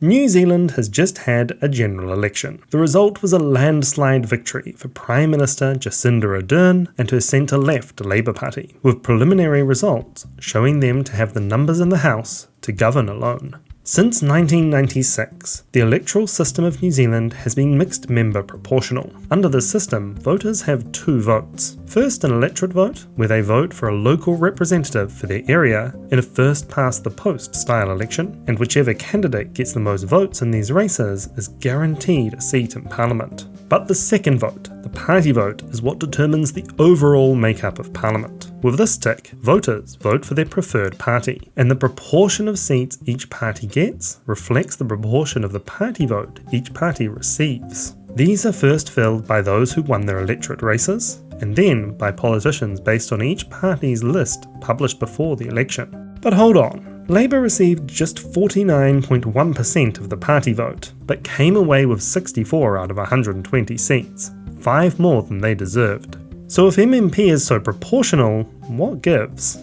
New Zealand has just had a general election. The result was a landslide victory for Prime Minister Jacinda Ardern and her centre-left Labour Party, with preliminary results showing them to have the numbers in the House to govern alone. Since 1996, the electoral system of New Zealand has been mixed member proportional. Under this system, voters have two votes. First, an electorate vote, where they vote for a local representative for their area in a first-past-the-post style election, and whichever candidate gets the most votes in these races is guaranteed a seat in Parliament. But the second vote, the party vote, is what determines the overall makeup of Parliament. With this tick, voters vote for their preferred party, and the proportion of seats each party gets reflects the proportion of the party vote each party receives. These are first filled by those who won their electorate races, and then by politicians based on each party's list published before the election. But hold on. Labour received just 49.1% of the party vote, but came away with 64 out of 120 seats, 5 more than they deserved. So if MMP is so proportional, what gives?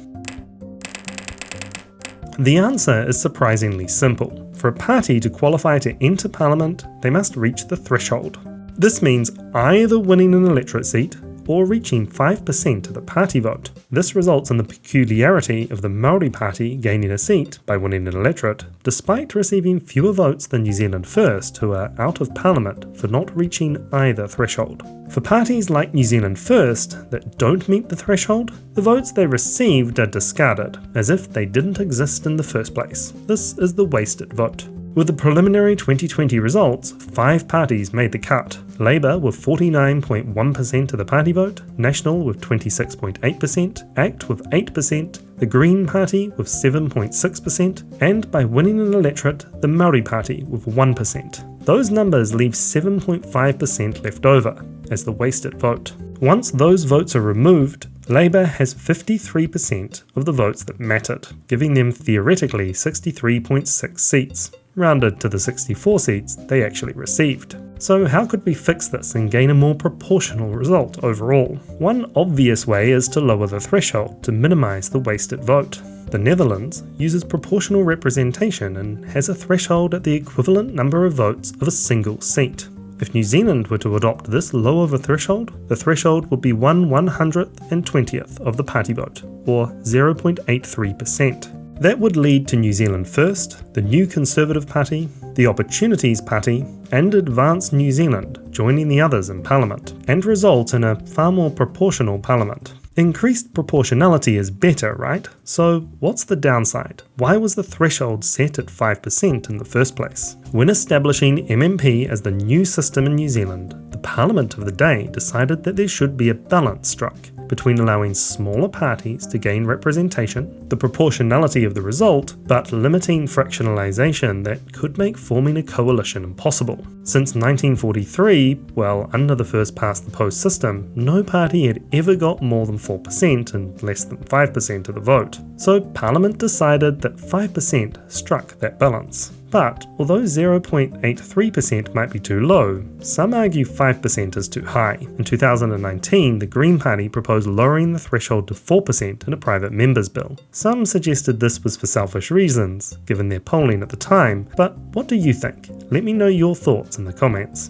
The answer is surprisingly simple. For a party to qualify to enter Parliament, they must reach the threshold. This means either winning an electorate seat or reaching 5% of the party vote. This results in the peculiarity of the Māori Party gaining a seat by winning an electorate, despite receiving fewer votes than New Zealand First, who are out of Parliament for not reaching either threshold. For parties like New Zealand First that don't meet the threshold, the votes they received are discarded, as if they didn't exist in the first place. This is the wasted vote. With the preliminary 2020 results, 5 parties made the cut. Labour with 49.1% of the party vote, National with 26.8%, ACT with 8%, the Green Party with 7.6%, and by winning an electorate, the Māori Party with 1%. Those numbers leave 7.5% left over as the wasted vote. Once those votes are removed, Labour has 53% of the votes that mattered, giving them theoretically 63.6 seats, rounded to the 64 seats they actually received. So how could we fix this and gain a more proportional result overall? One obvious way is to lower the threshold to minimise the wasted vote. The Netherlands uses proportional representation and has a threshold at the equivalent number of votes of a single seat. If New Zealand were to adopt this low of a threshold, the threshold would be 1/120th of the party vote, or 0.83%. That would lead to New Zealand First, the New Conservative Party, the Opportunities Party, and Advance New Zealand joining the others in Parliament, and result in a far more proportional Parliament. Increased proportionality is better, right? So what's the downside? Why was the threshold set at 5% in the first place? When establishing MMP as the new system in New Zealand, the Parliament of the day decided that there should be a balance struck between allowing smaller parties to gain representation, the proportionality of the result, but limiting fractionalisation that could make forming a coalition impossible. Since 1943, well, under the first-past-the-post system, no party had ever got more than 4% and less than 5% of the vote. So Parliament decided that 5% struck that balance. But although 0.83% might be too low, some argue 5% is too high. In 2019, the Green Party proposed lowering the threshold to 4% in a private member's bill. Some suggested this was for selfish reasons, given their polling at the time, but what do you think? Let me know your thoughts in the comments.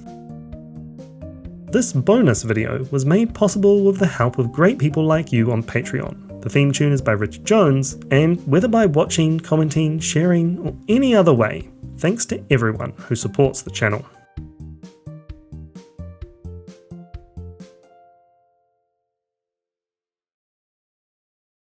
This bonus video was made possible with the help of great people like you on Patreon. The theme tune is by Richard Jones, and whether by watching, commenting, sharing, or any other way, thanks to everyone who supports the channel.